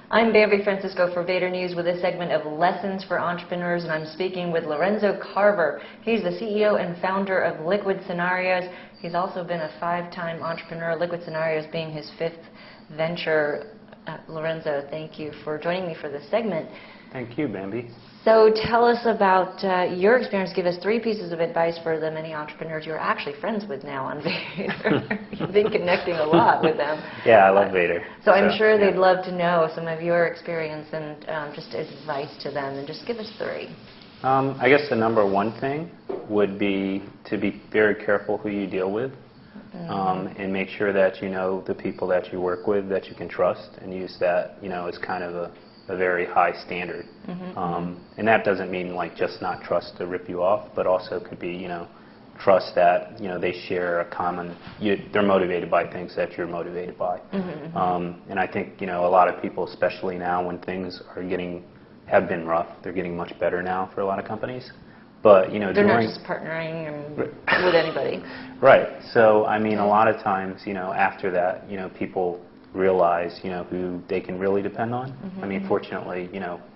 I'm Bambi Francisco for Vader News with a segment of Lessons for Entrepreneurs, and I'm speaking with Lorenzo Carver. He's the CEO and founder of Liquid Scenarios. He's also been a 5-time entrepreneur, Liquid Scenarios being his 5th venture. Lorenzo, thank you for joining me for this segment. Thank you, Bambi. So tell us about your experience. Give us 3 pieces of advice for the many entrepreneurs you're actually friends with now on Vader. You've been connecting a lot with them. Yeah, I love Vader. So I'm sure they'd love to know some of your experience and just advice to them. And just give us 3. I guess the number 1 thing would be to be very careful who you deal with. And make sure that you know the people that you work with that you can trust, and use that, as kind of a very high standard. And that doesn't mean like just not trust to rip you off, but also could be, trust that, they share a common, they're motivated by things that you're motivated by. And I think, a lot of people, especially now when things have been rough, they're getting much better now for a lot of companies. But, they're not just partnering with anybody. Right. So, I mean, a lot of times, after that, people realize, who they can really depend on. I mean, fortunately,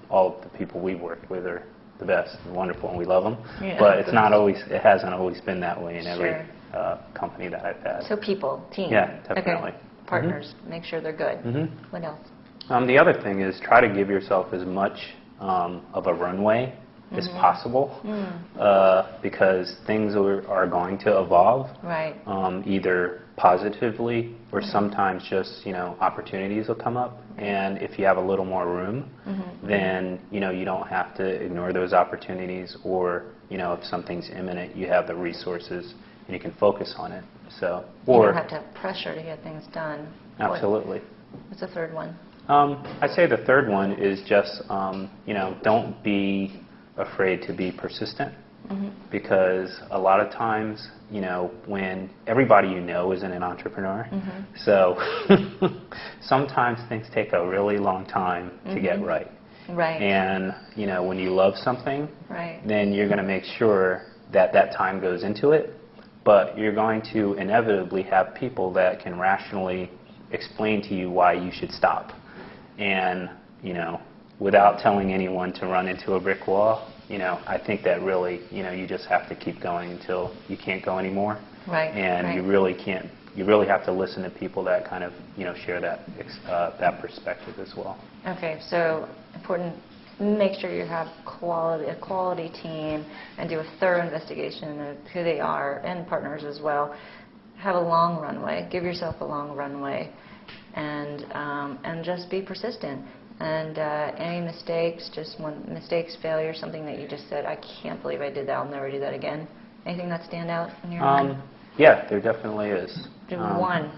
all of the people we've worked with are the best and wonderful, and we love them. Yeah, but it hasn't always been that way in every company that I've had. So people, team. Yeah, definitely. Okay. Partners, make sure they're good. What else? The other thing is try to give yourself as much of a runway as possible, because things are going to evolve, either positively or sometimes just opportunities will come up, and if you have a little more room, then you don't have to ignore those opportunities, or if something's imminent, you have the resources and you can focus on it. So, you don't have to have pressure to get things done. Absolutely. What's the third one? I'd say the third one is just don't be afraid to be persistent, because a lot of times, when everybody isn't an entrepreneur, so sometimes things take a really long time to get right. And when you love something, then you're going to make sure that that time goes into it, but you're going to inevitably have people that can rationally explain to you why you should stop. And without telling anyone to run into a brick wall, I think that really, you just have to keep going until you can't go anymore. And you really can't. You really have to listen to people that kind of, share that perspective as well. Okay, so important. Make sure you have a quality team, and do a thorough investigation of who they are, and partners as well. Have a long runway. Give yourself a long runway, and just be persistent. And any mistakes, failure, something that you just said, I can't believe I did that, I'll never do that again. Anything that stand out in your mind? Yeah, there definitely is. One.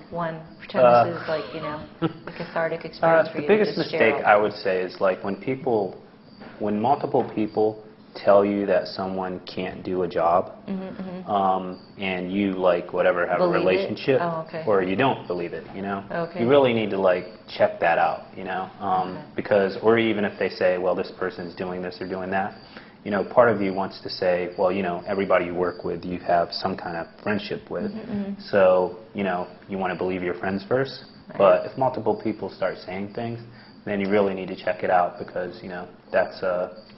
Pretend this is like, a cathartic experience for you. The biggest mistake I would say is like when multiple people tell you that someone can't do a job, and you have a relationship, or you don't believe it, you really need to check that out, because, or even if they say, well, this person's doing this or doing that, part of you wants to say, well, everybody you work with, you have some kind of friendship with, so, you want to believe your friends first, but if multiple people start saying things, then you really need to check it out, because, that's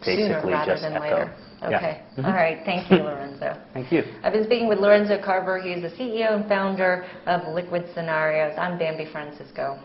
basically just echo. Later. Okay. All right. Thank you, Lorenzo. Thank you. I've been speaking with Lorenzo Carver. He's the CEO and founder of Liquid Scenarios. I'm Bambi Francisco.